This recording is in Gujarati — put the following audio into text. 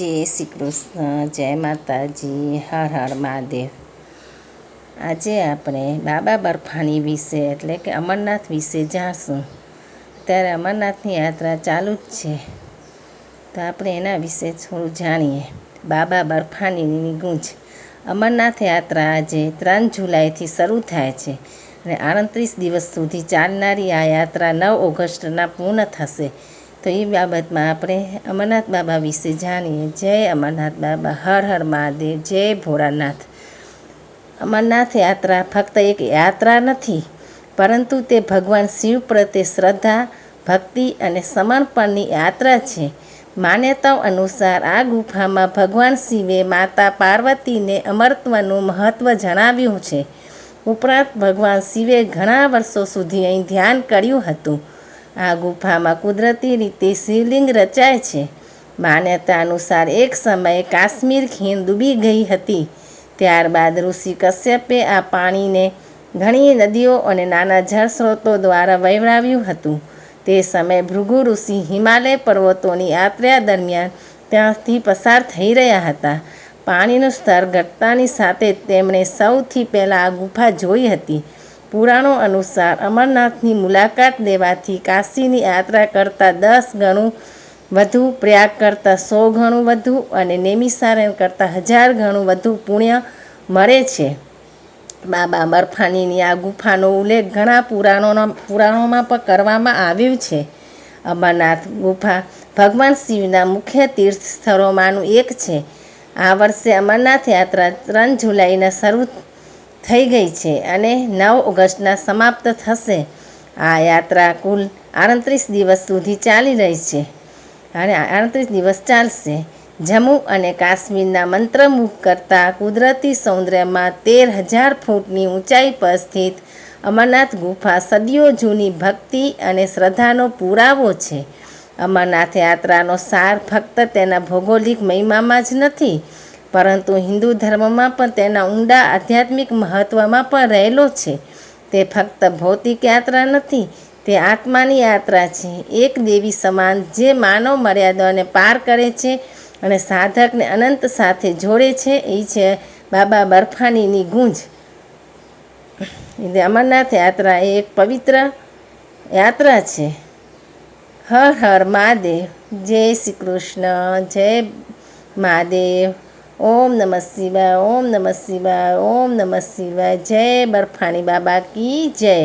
જય શ્રી કૃષ્ણ, જય માતાજી, હર હર મહાદેવ. આજે આપણે બાબા બર્ફાની વિશે એટલે કે અમરનાથ વિશે જાણશું. ત્યારે અમરનાથની યાત્રા ચાલુ જ છે, તો આપણે એના વિશે થોડું જાણીએ. બાબા બર્ફાનીની ગૂંજ. અમરનાથ યાત્રા આજે 3 જુલાઈથી શરૂ થાય છે અને 38 દિવસ સુધી ચાલનારી આ યાત્રા 9 ઓગસ્ટના પૂર્ણ થશે. તો એ બાબતમાં આપણે અમરનાથ બાબા વિશે જાણીએ. જય અમરનાથ બાબા, હર હર મહાદેવ, જય ભોળાનાથ. અમરનાથ યાત્રા ફક્ત એક યાત્રા નથી, પરંતુ તે ભગવાન શિવ પ્રત્યે શ્રદ્ધા, ભક્તિ અને સમર્પણની યાત્રા છે. માન્યતાઓ અનુસાર આ ગુફામાં ભગવાન શિવે માતા પાર્વતીને અમરત્વનું મહત્ત્વ જણાવ્યું છે. ઉપરાંત ભગવાન શિવે ઘણા વર્ષો સુધી અહીં ધ્યાન કર્યું હતું. આ ગુફામાં કુદરતી રીતે શિવલિંગ રચાય છે. માન્યતા અનુસાર એક સમયે કાશ્મીર ખીણ ડૂબી ગઈ હતી. ત્યારબાદ ઋષિ કશ્યપે આ પાણીને ઘણી નદીઓ અને નાના જળ સ્ત્રોતો દ્વારા વહેવડાવ્યું હતું. તે સમયે ભૃગુ ઋષિ હિમાલય પર્વતોની યાત્રા દરમિયાન ત્યાંથી પસાર થઈ રહ્યા હતા. પાણીનું સ્તર ઘટતાની સાથે તેમણે સૌથી પહેલાં આ ગુફા જોઈ હતી. પુરાણો અનુસાર અમરનાથની મુલાકાત લેવાથી કાશીની યાત્રા કરતાં 10 ગણું વધુ, પ્રયાગ કરતાં 100 ગણું વધુ અને નૈમિષારણ્ય કરતાં 1000 ગણું વધુ પુણ્ય મળે છે. બાબા બર્ફાનીની આ ગુફાનો ઉલ્લેખ ઘણા પુરાણોમાં પણ કરવામાં આવ્યું છે. અમરનાથ ગુફા ભગવાન શિવના મુખ્ય તીર્થ સ્થળોમાંનું એક છે. આ વર્ષે અમરનાથ યાત્રા 3 જુલાઈના શરૂ થઈ ગઈ છે અને 9 ઓગસ્ટના સમાપ્ત થશે. આ યાત્રા કુલ 38 દિવસ સુધી ચાલી રહી છે અને 38 દિવસ ચાલશે. જમ્મુ અને કાશ્મીરના મંત્રમુગ્ધ કરતા કુદરતી સૌંદર્યમાં 13,000 ફૂટની ઊંચાઈ પર સ્થિત અમરનાથ ગુફા સદીઓ જૂની ભક્તિ અને શ્રદ્ધાનો પુરાવો છે. અમરનાથ યાત્રાનો સાર ફક્ત તેના ભૌગોલિક મહિમામાં જ નથી, પરંતુ હિન્દુ ધર્મમાં પણ તેના ઊંડા આધ્યાત્મિક મહત્ત્વમાં પણ રહેલો છે. તે ફક્ત ભૌતિક યાત્રા નથી, તે આત્માની યાત્રા છે. એક દેવી સમાન જે માનવ મર્યાદાઓને પાર કરે છે અને સાધકને અનંત સાથે જોડે છે. એ છે બાબા બર્ફાનીની ગૂંજ. અમરનાથ યાત્રા એ એક પવિત્ર યાત્રા છે. હર હર મહાદેવ. જય શ્રી કૃષ્ણ, જય મહાદેવ. ઓમ નમઃ શિવાય, ઓમ નમઃ શિવાય, ઓમ નમઃ શિવાય. જય બર્ફાની બાબા કી જય.